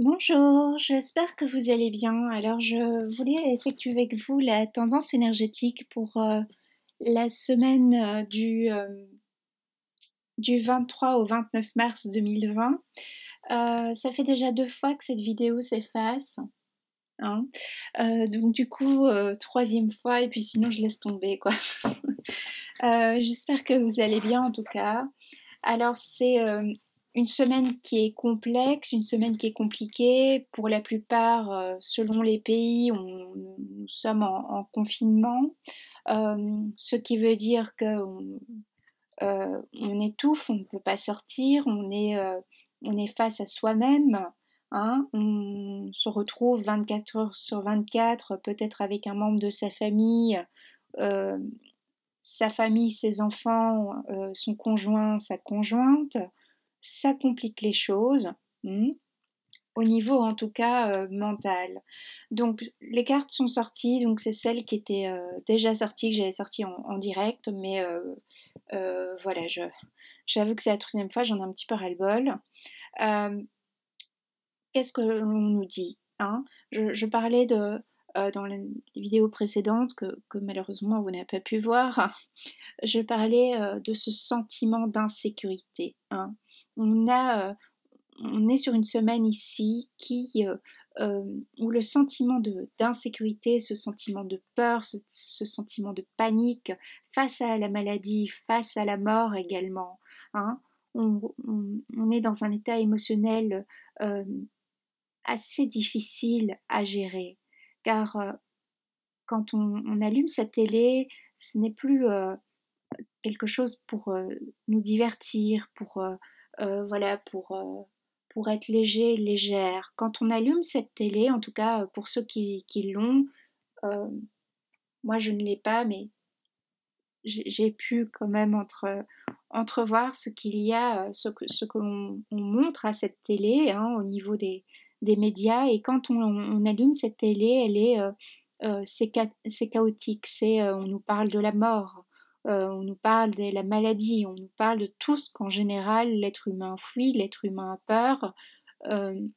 Bonjour, j'espère que vous allez bien. Alors, je voulais effectuer avec vous la tendance énergétique pour la semaine du 23 au 29 mars 2020. Ça fait déjà 2 fois que cette vidéo s'efface, hein. Donc du coup, troisième fois, et puis sinon je laisse tomber, quoi. J'espère que vous allez bien en tout cas. Alors c'est une semaine qui est complexe, une semaine qui est compliquée. Pour la plupart, selon les pays, nous sommes en confinement, ce qui veut dire on étouffe, on ne peut pas sortir, on est face à soi-même, hein. On se retrouve 24 heures sur 24, peut-être avec un membre de euh, sa famille, ses enfants, son conjoint, sa conjointe. Ça complique les choses, au niveau en tout cas mental. Donc les cartes sont sorties, donc c'est celles qui étaient déjà sorties, que j'avais sorties en direct, mais voilà, j'avoue que c'est la troisième fois, j'en ai un petit peu ras-le-bol. Euh, Qu'est-ce que l'on nous dit, hein? Je parlais dans les vidéos précédentes que malheureusement vous n'avez pas pu voir, je parlais de ce sentiment d'insécurité, hein. On a, on est sur une semaine ici où le sentiment d'insécurité, ce sentiment de peur, ce sentiment de panique face à la maladie, face à la mort également, hein. On est dans un état émotionnel euh, assez difficile à gérer, car quand on allume sa télé, ce n'est plus quelque chose pour nous divertir, voilà, pour être léger, légère. Quand on allume cette télé, en tout cas pour ceux qui l'ont, euh, moi je ne l'ai pas, mais j'ai pu quand même entrevoir ce qu'il y a, ce que l'on montre à cette télé, hein, au niveau des médias. Et quand on allume cette télé, c'est chaotique. On nous parle de la mort, on nous parle de la maladie, on nous parle de tout ce qu'en général l'être humain fuit, l'être humain a peur. Euh,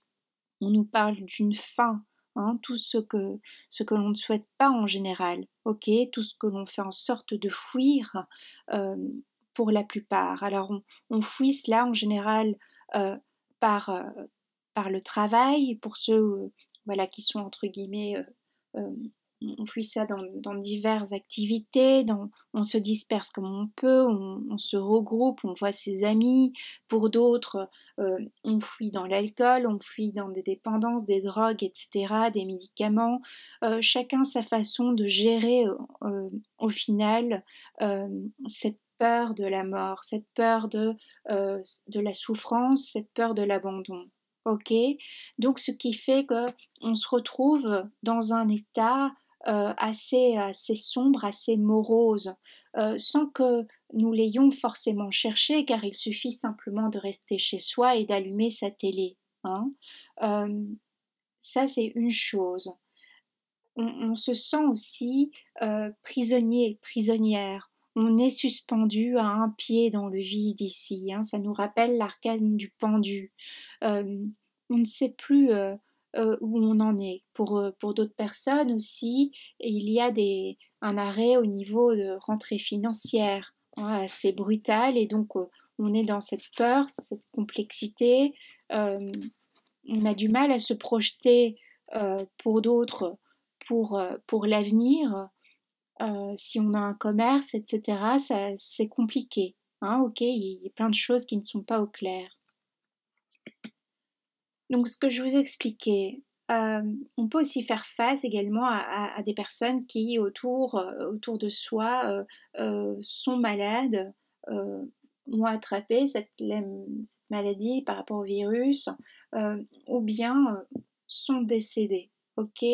on nous parle d'une faim, hein, tout ce que l'on ne souhaite pas en général, ok, tout ce que l'on fait en sorte de fuir euh, pour la plupart. Alors on fuit cela en général euh, par, euh, par le travail, pour ceux voilà, qui sont entre guillemets euh, on fuit ça dans diverses activités, on se disperse comme on peut, on se regroupe, on voit ses amis. Pour d'autres, on fuit dans l'alcool, on fuit dans des dépendances, des drogues, etc., des médicaments. Chacun sa façon de gérer au final euh, cette peur de la mort, cette peur de la souffrance, cette peur de l'abandon. Ok, donc ce qui fait que on se retrouve dans un état assez sombre, assez morose, sans que nous l'ayons forcément cherché, car il suffit simplement de rester chez soi et d'allumer sa télé, hein. Euh, Ça, c'est une chose. On se sent aussi prisonnier, prisonnière. On est suspendu à un pied dans le vide ici, hein. Ça nous rappelle l'arcane du pendu. Euh, on ne sait plus où on en est. Pour d'autres personnes aussi, il y a un arrêt au niveau de rentrée financière, hein, assez brutal, et donc on est dans cette peur, cette complexité. Euh, on a du mal à se projeter pour d'autres, pour l'avenir. Si on a un commerce, etc., c'est compliqué, hein, ok, il y a plein de choses qui ne sont pas au clair. Donc, ce que je vous expliquais, on peut aussi faire face également à des personnes qui, autour de soi, sont malades, euh, ont attrapé cette maladie par rapport au virus, ou bien sont décédés. Ok?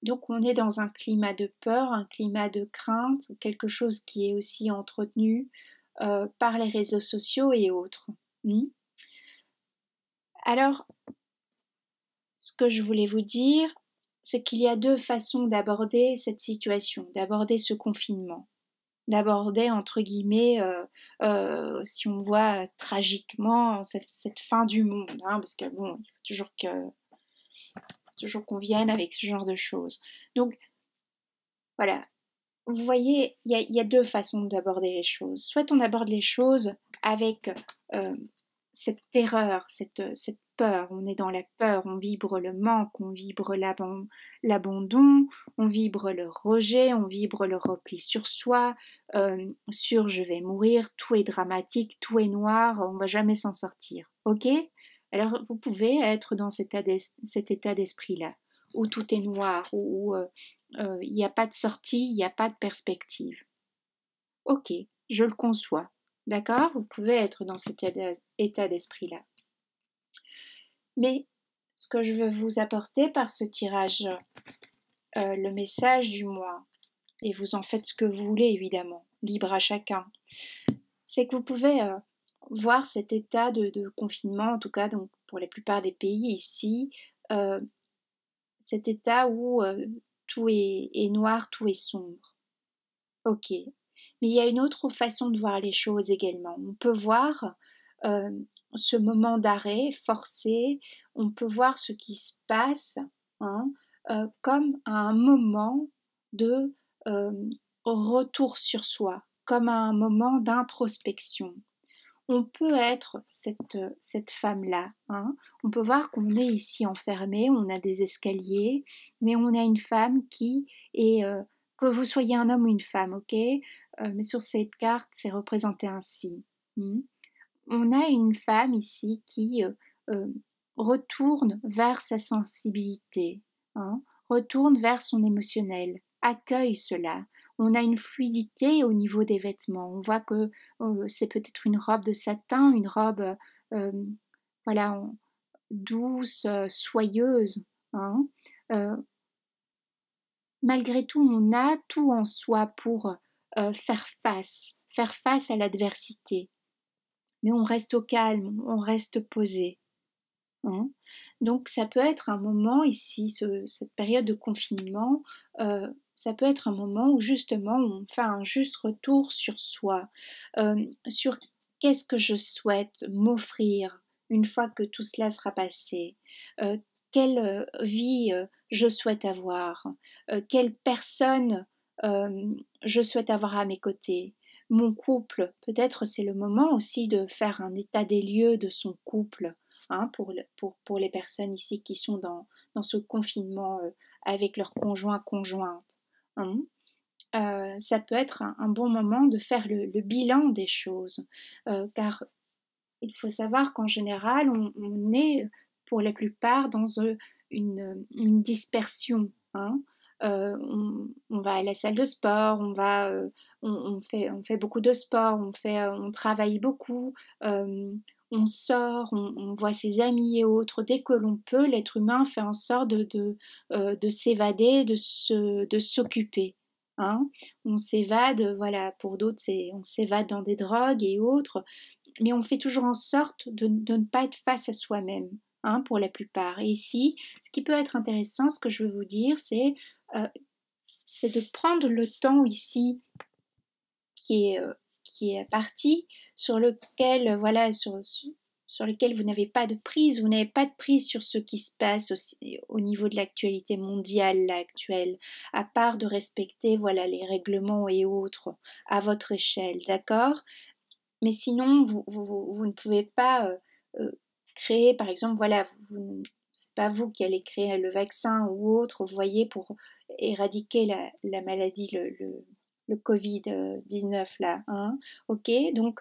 Donc, on est dans un climat de peur, un climat de crainte, quelque chose qui est aussi entretenu par les réseaux sociaux et autres. Hmm. Alors, ce que je voulais vous dire, c'est qu'il y a deux façons d'aborder cette situation, d'aborder ce confinement, d'aborder entre guillemets, si on voit tragiquement cette fin du monde, hein, parce que bon, il faut toujours que toujours qu'on vienne avec ce genre de choses. Donc, voilà. Vous voyez, il y a deux façons d'aborder les choses. Soit on aborde les choses avec euh, cette terreur, cette peur. On est dans la peur, on vibre le manque, on vibre l'abandon, on vibre le rejet, on vibre le repli sur soi, sur je vais mourir, tout est dramatique, tout est noir, on va jamais s'en sortir. Ok? Alors vous pouvez être dans cet état d'esprit-là, où tout est noir, où il n'y a pas de sortie, il n'y a pas de perspective. Ok, je le conçois. D'accord? Vous pouvez être dans cet état d'esprit-là. Mais ce que je veux vous apporter par ce tirage, le message du mois, et vous en faites ce que vous voulez évidemment, libre à chacun, c'est que vous pouvez voir cet état de confinement, en tout cas donc, pour la plupart des pays ici, cet état où tout est noir, tout est sombre. Ok. Mais il y a une autre façon de voir les choses également. On peut voir ce moment d'arrêt forcé, on peut voir ce qui se passe hein, comme un moment de euh, retour sur soi, comme un moment d'introspection. On peut être cette femme-là. Hein. On peut voir qu'on est ici enfermé, on a des escaliers, mais on a une femme qui est, que vous soyez un homme ou une femme, ok mais sur cette carte, c'est représenté ainsi. On a une femme ici qui euh, retourne vers sa sensibilité, hein, retourne vers son émotionnel, accueille cela. On a une fluidité au niveau des vêtements. On voit que c'est peut-être une robe de satin, une robe euh, voilà, douce, soyeuse. Hein. Euh, Malgré tout, on a tout en soi pour faire face à l'adversité. Mais on reste au calme, on reste posé. Hein. Donc ça peut être un moment ici, cette période de confinement, ça peut être un moment où justement on fait un juste retour sur soi, sur qu'est-ce que je souhaite m'offrir une fois que tout cela sera passé, quelle vie je souhaite avoir, quelle personne je souhaite avoir à mes côtés. Mon couple, peut-être c'est le moment aussi de faire un état des lieux de son couple, hein, pour les personnes ici qui sont dans ce confinement avec leur conjoint-conjointe. Hein. Ça peut être un bon moment de faire le bilan des choses, car il faut savoir qu'en général, on est pour la plupart dans une dispersion. Hein. On va à la salle de sport, on fait beaucoup de sport, on travaille beaucoup, on sort, on voit ses amis et autres. Dès que l'on peut, l'être humain fait en sorte de s'évader, de s'occuper. Hein. On s'évade, voilà, pour d'autres, on s'évade dans des drogues et autres, mais on fait toujours en sorte de ne pas être face à soi-même, hein, pour la plupart. Et ici, ce qui peut être intéressant, ce que je veux vous dire, euh, c'est de prendre le temps ici qui est parti, sur lequel, voilà, sur lequel vous n'avez pas de prise, vous n'avez pas de prise sur ce qui se passe aussi, au niveau de l'actualité mondiale là, actuelle, à part de respecter voilà les règlements et autres à votre échelle, d'accord? Mais sinon, vous ne pouvez pas euh, créer, par exemple, voilà, c'est pas vous qui allez créer le vaccin ou autre, vous voyez, pour éradiquer la maladie, le Covid-19 là. Hein, ok, donc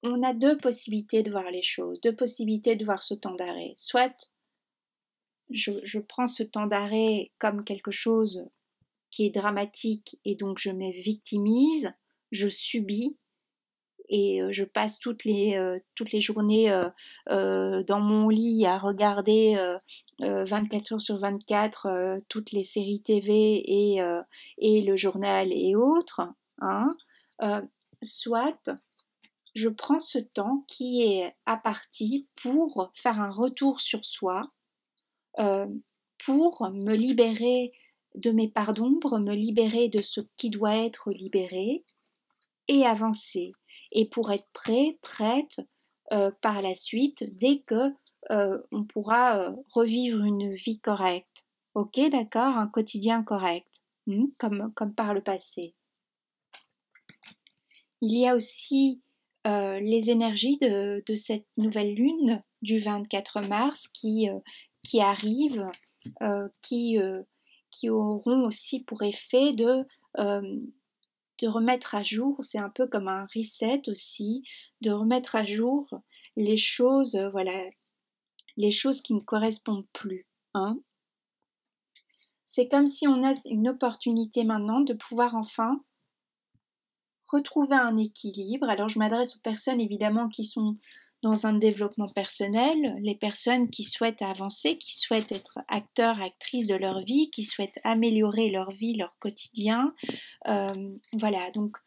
on a deux possibilités de voir les choses, deux possibilités de voir ce temps d'arrêt. Soit je prends ce temps d'arrêt comme quelque chose qui est dramatique et donc je me victimise, je subis et je passe toutes les journées dans mon lit à regarder 24 heures sur 24 toutes les séries TV et le journal et autres, hein, euh, soit je prends ce temps qui est à partie pour faire un retour sur soi, euh, pour me libérer de mes parts d'ombre, me libérer de ce qui doit être libéré et avancer. Et pour être prêt, prête par la suite, dès que on pourra revivre une vie correcte. Ok, d'accord, un quotidien correct, comme par le passé. Il y a aussi les énergies de cette nouvelle lune du 24 mars qui arrivent, qui auront aussi pour effet de remettre à jour, c'est un peu comme un reset aussi, de remettre à jour les choses, voilà, les choses qui ne correspondent plus. Hein. C'est comme si on a une opportunité maintenant de pouvoir enfin retrouver un équilibre. Alors je m'adresse aux personnes évidemment qui sont dans un développement personnel, les personnes qui souhaitent avancer, qui souhaitent être acteurs, actrices de leur vie, qui souhaitent améliorer leur vie, leur quotidien. Voilà, donc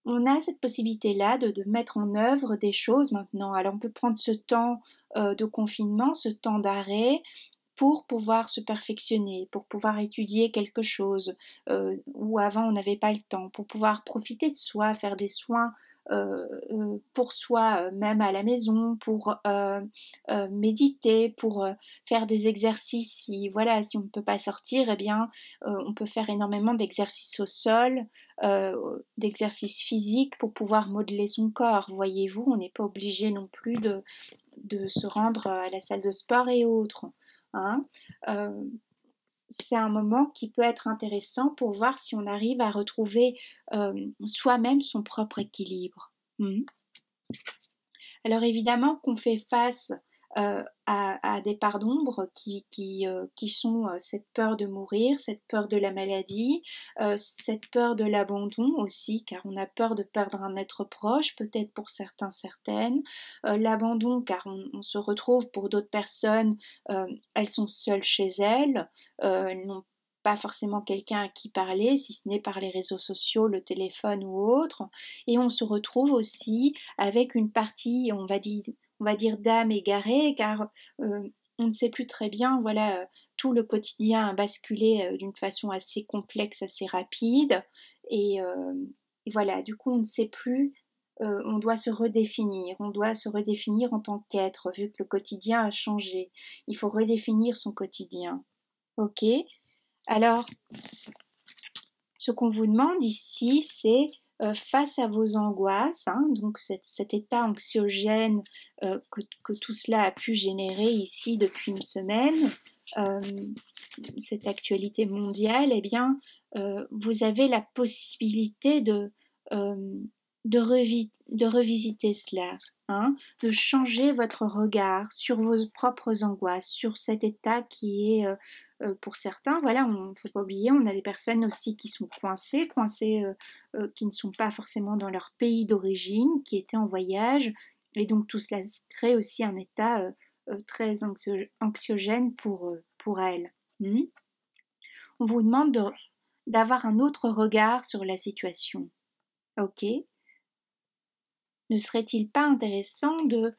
on a cette possibilité-là de mettre en œuvre des choses maintenant. Alors on peut prendre ce temps de confinement, ce temps d'arrêt, pour pouvoir se perfectionner, pour pouvoir étudier quelque chose où avant on n'avait pas le temps, pour pouvoir profiter de soi, faire des soins pour soi, même à la maison, pour méditer, pour faire des exercices. Si voilà, si on ne peut pas sortir, eh bien, on peut faire énormément d'exercices au sol, d'exercices physiques pour pouvoir modeler son corps. Voyez-vous, on n'est pas obligé non plus de se rendre à la salle de sport et autres. Hein. C'est un moment qui peut être intéressant pour voir si on arrive à retrouver soi-même son propre équilibre. Alors évidemment qu'on fait face à des parts d'ombre qui sont cette peur de mourir, cette peur de la maladie, cette peur de l'abandon aussi, car on a peur de perdre un être proche, peut-être pour certains, certaines. L'abandon, car on se retrouve pour d'autres personnes, elles sont seules chez elles, elles n'ont pas forcément quelqu'un à qui parler, si ce n'est par les réseaux sociaux, le téléphone ou autre. Et on se retrouve aussi avec une partie, on va dire d'âme égarée, car on ne sait plus très bien, voilà, tout le quotidien a basculé d'une façon assez complexe, assez rapide, et voilà, du coup on ne sait plus, on doit se redéfinir en tant qu'être, vu que le quotidien a changé. Il faut redéfinir son quotidien. Ok. Alors, ce qu'on vous demande ici, c'est face à vos angoisses, hein, donc cet état anxiogène que tout cela a pu générer ici depuis une semaine, euh, cette actualité mondiale, eh bien, vous avez la possibilité euh, de revisiter cela, hein, de changer votre regard sur vos propres angoisses, sur cet état qui est, pour certains, voilà, on ne faut pas oublier, on a des personnes aussi qui sont coincées, qui ne sont pas forcément dans leur pays d'origine, qui étaient en voyage, et donc tout cela crée aussi un état très anxiogène pour elles. On vous demande d'avoir un autre regard sur la situation. Ok. Ne serait-il pas intéressant de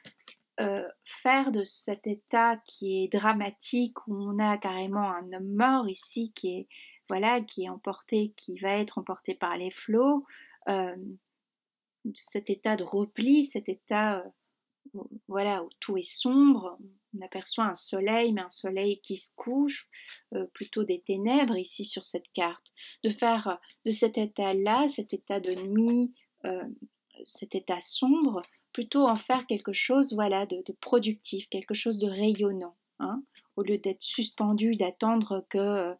faire de cet état qui est dramatique, où on a carrément un homme mort ici qui est voilà, qui est emporté, qui va être emporté par les flots, cet état de repli, cet état voilà, où tout est sombre, on aperçoit un soleil, mais un soleil qui se couche, plutôt des ténèbres ici sur cette carte, de faire de cet état-là, cet état de nuit, cet état sombre, plutôt en faire quelque chose voilà, de productif, quelque chose de rayonnant. Hein, au lieu d'être suspendu, d'attendre que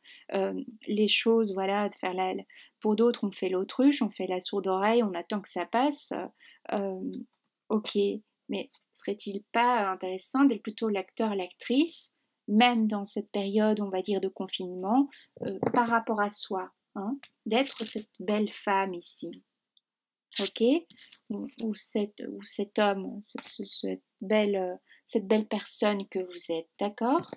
les choses, voilà, de faire pour d'autres, on fait l'autruche, on fait la sourde oreille, on attend que ça passe. Ok, mais serait-il pas intéressant d'être plutôt l'acteur, l'actrice, même dans cette période, on va dire, de confinement, par rapport à soi, hein, d'être cette belle femme ici, ok, ou cet homme, cette belle personne que vous êtes, d'accord?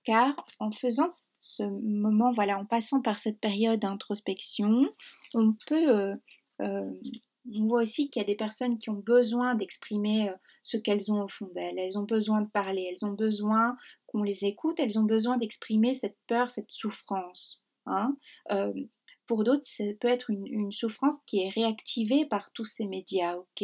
Car en faisant ce moment, voilà, en passant par cette période d'introspection, on peut on voit aussi qu'il y a des personnes qui ont besoin d'exprimer ce qu'elles ont au fond d'elles. Elles ont besoin de parler, elles ont besoin qu'on les écoute, elles ont besoin d'exprimer cette peur, cette souffrance. Hein. Pour d'autres, ça peut être une souffrance qui est réactivée par tous ces médias, ok?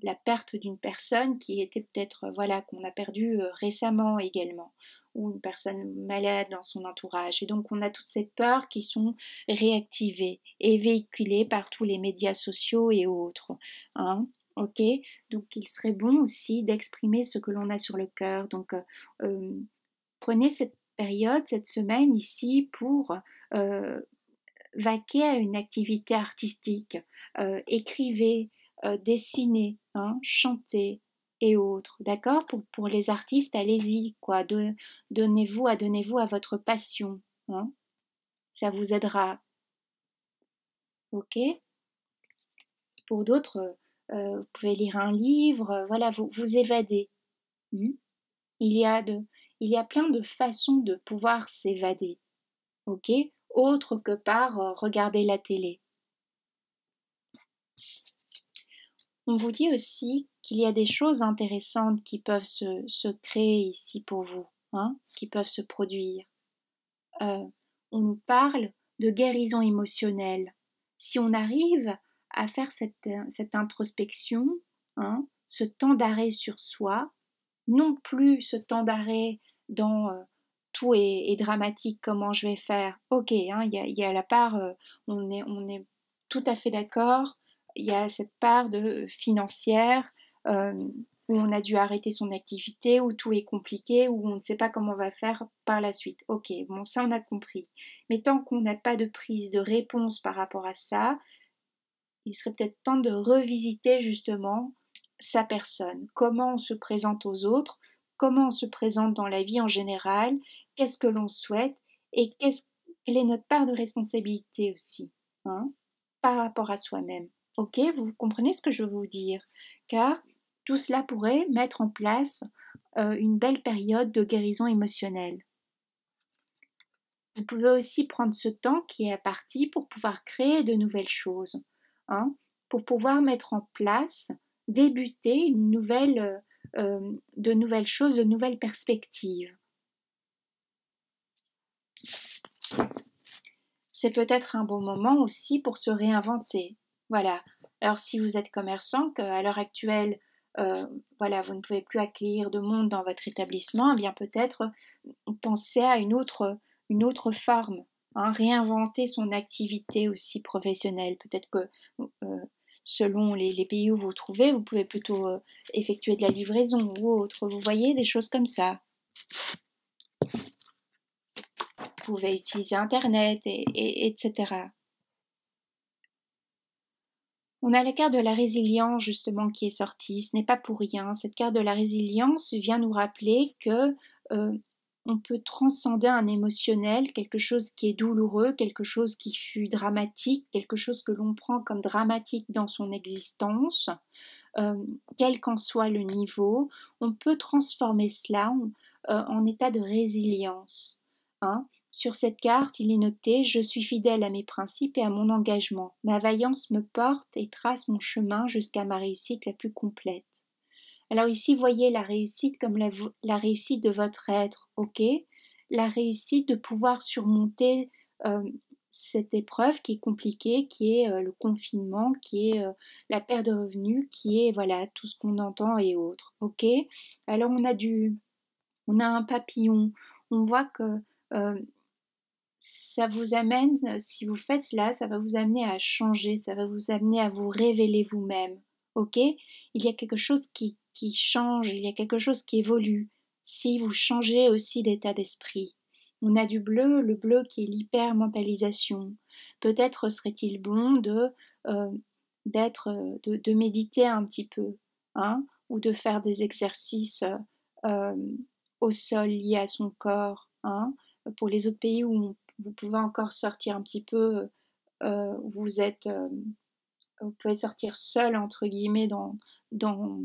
La perte d'une personne qui était peut-être, voilà, qu'on a perdue récemment également, ou une personne malade dans son entourage. Et donc, on a toutes ces peurs qui sont réactivées et véhiculées par tous les médias sociaux et autres, hein? Ok? Donc, il serait bon aussi d'exprimer ce que l'on a sur le cœur. Donc, prenez cette période, cette semaine ici pour vaquer à une activité artistique, écrivez, dessinez, hein, chantez et autres, d'accord? Pour les artistes, allez-y, quoi, donnez-vous à votre passion, hein? Ça vous aidera, ok? Pour d'autres, vous pouvez lire un livre, voilà, vous évadez. Hmm. Il y a de, il y a plein de façons de pouvoir s'évader, ok? Autre que par regarder la télé. On vous dit aussi qu'il y a des choses intéressantes qui peuvent se créer ici pour vous, hein, qui peuvent se produire. On nous parle de guérison émotionnelle. Si on arrive à faire cette introspection, hein, ce temps d'arrêt sur soi, non plus ce temps d'arrêt dans tout est dramatique, comment je vais faire. Ok, hein, il y a la part, on est tout à fait d'accord, il y a cette part de financière euh, où on a dû arrêter son activité, où tout est compliqué, où on ne sait pas comment on va faire par la suite. Ok, bon, ça on a compris. Mais tant qu'on n'a pas de prise de réponse par rapport à ça, il serait peut-être temps de revisiter justement sa personne, comment on se présente aux autres, comment on se présente dans la vie en général, qu'est-ce que l'on souhaite et quelle est notre part de responsabilité aussi, hein, par rapport à soi-même. Ok, vous comprenez ce que je veux vous dire? Car tout cela pourrait mettre en place une belle période de guérison émotionnelle. Vous pouvez aussi prendre ce temps qui est parti pour pouvoir créer de nouvelles choses, hein, pour pouvoir mettre en place, débuter de nouvelles choses, de nouvelles perspectives. C'est peut-être un bon moment aussi pour se réinventer. Voilà. Alors si vous êtes commerçant, qu'à l'heure actuelle, voilà, vous ne pouvez plus accueillir de monde dans votre établissement, eh bien peut-être penser à une autre forme, hein, réinventer son activité aussi professionnelle. Peut-être que selon les pays où vous vous trouvez, vous pouvez plutôt effectuer de la livraison ou autre. Vous voyez, des choses comme ça. Vous pouvez utiliser Internet, etc. On a la carte de la résilience justement qui est sortie. Ce n'est pas pour rien. Cette carte de la résilience vient nous rappeler que on peut transcender un émotionnel, quelque chose qui est douloureux, quelque chose qui fut dramatique, quelque chose que l'on prend comme dramatique dans son existence, quel qu'en soit le niveau. On peut transformer cela en état de résilience, hein. Sur cette carte, il est noté: je suis fidèle à mes principes et à mon engagement. Ma vaillance me porte et trace mon chemin jusqu'à ma réussite la plus complète. Alors ici, voyez la réussite comme la réussite de votre être, ok? La réussite de pouvoir surmonter euh, cette épreuve qui est compliquée, qui est le confinement, qui est la perte de revenus, qui est voilà tout ce qu'on entend et autres, ok? Alors on a un papillon, on voit que euh, ça vous amène, si vous faites cela, ça va vous amener à changer, ça va vous amener à vous révéler vous-même. Ok? Il y a quelque chose qui change, il y a quelque chose qui évolue. Si vous changez aussi d'état d'esprit. On a du bleu, le bleu qui est l'hypermentalisation. Peut-être serait-il bon euh, de méditer un petit peu, hein, ou de faire des exercices euh, au sol liés à son corps, hein. Pour les autres pays où vous pouvez encore sortir un petit peu, vous pouvez sortir seul entre guillemets dans, dans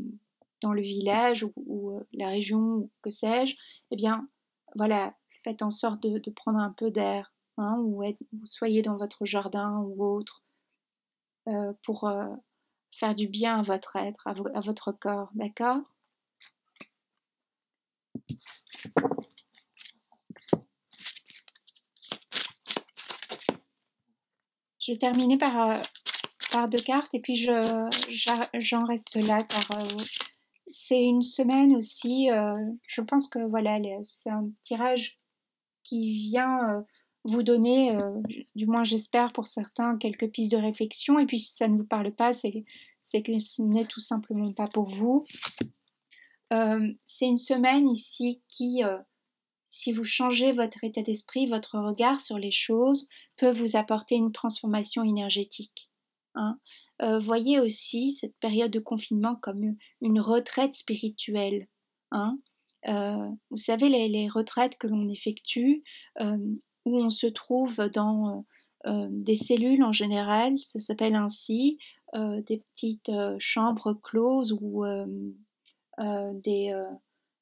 le village ou la région ou que sais-je, eh bien voilà, faites en sorte de prendre un peu d'air, hein, ou soyez dans votre jardin ou autre pour faire du bien à votre être, à votre corps, d'accord? Je vais terminer par 2 cartes et puis j'en reste là car c'est une semaine aussi. Je pense que voilà, c'est un tirage qui vient vous donner, du moins j'espère pour certains, quelques pistes de réflexion. Et puis si ça ne vous parle pas, c'est que ce n'est tout simplement pas pour vous. C'est une semaine ici qui, si vous changez votre état d'esprit, votre regard sur les choses, peut vous apporter une transformation énergétique. Hein. Voyez aussi cette période de confinement comme une retraite spirituelle. Hein. Vous savez, les retraites que l'on effectue, où on se trouve dans des cellules en général, ça s'appelle ainsi, des petites chambres closes ou des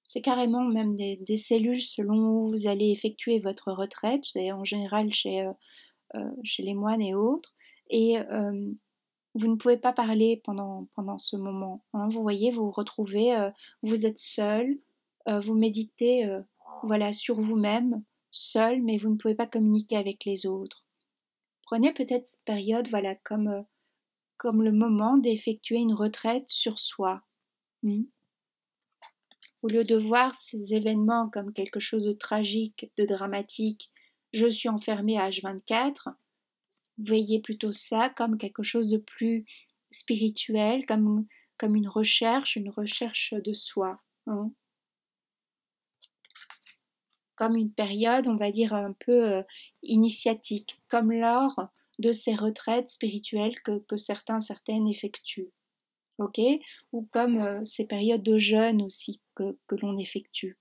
c'est carrément même des cellules selon où vous allez effectuer votre retraite, c'est en général chez les moines et autres, et vous ne pouvez pas parler pendant ce moment. Hein. Vous voyez, vous vous retrouvez, vous êtes seul, vous méditez voilà, sur vous-même, seul, mais vous ne pouvez pas communiquer avec les autres. Prenez peut-être cette période voilà, comme le moment d'effectuer une retraite sur soi. Au lieu de voir ces événements comme quelque chose de tragique, de dramatique, je suis enfermée à H24, voyez plutôt ça comme quelque chose de plus spirituel, comme une recherche de soi. Hein. Comme une période, on va dire, un peu initiatique, comme lors de ces retraites spirituelles que certaines effectuent. Ok, ou comme ces périodes de jeûne aussi que l'on effectue.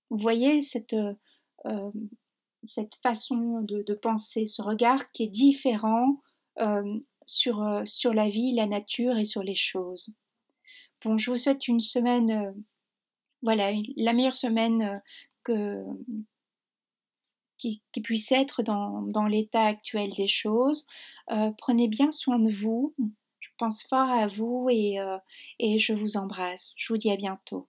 Vous voyez euh, cette façon de penser, ce regard qui est différent sur la vie, la nature et sur les choses. Bon, je vous souhaite une semaine, voilà, la meilleure semaine que, qui puisse être dans l'état actuel des choses. Prenez bien soin de vous. Je pense fort à vous et je vous embrasse. Je vous dis à bientôt.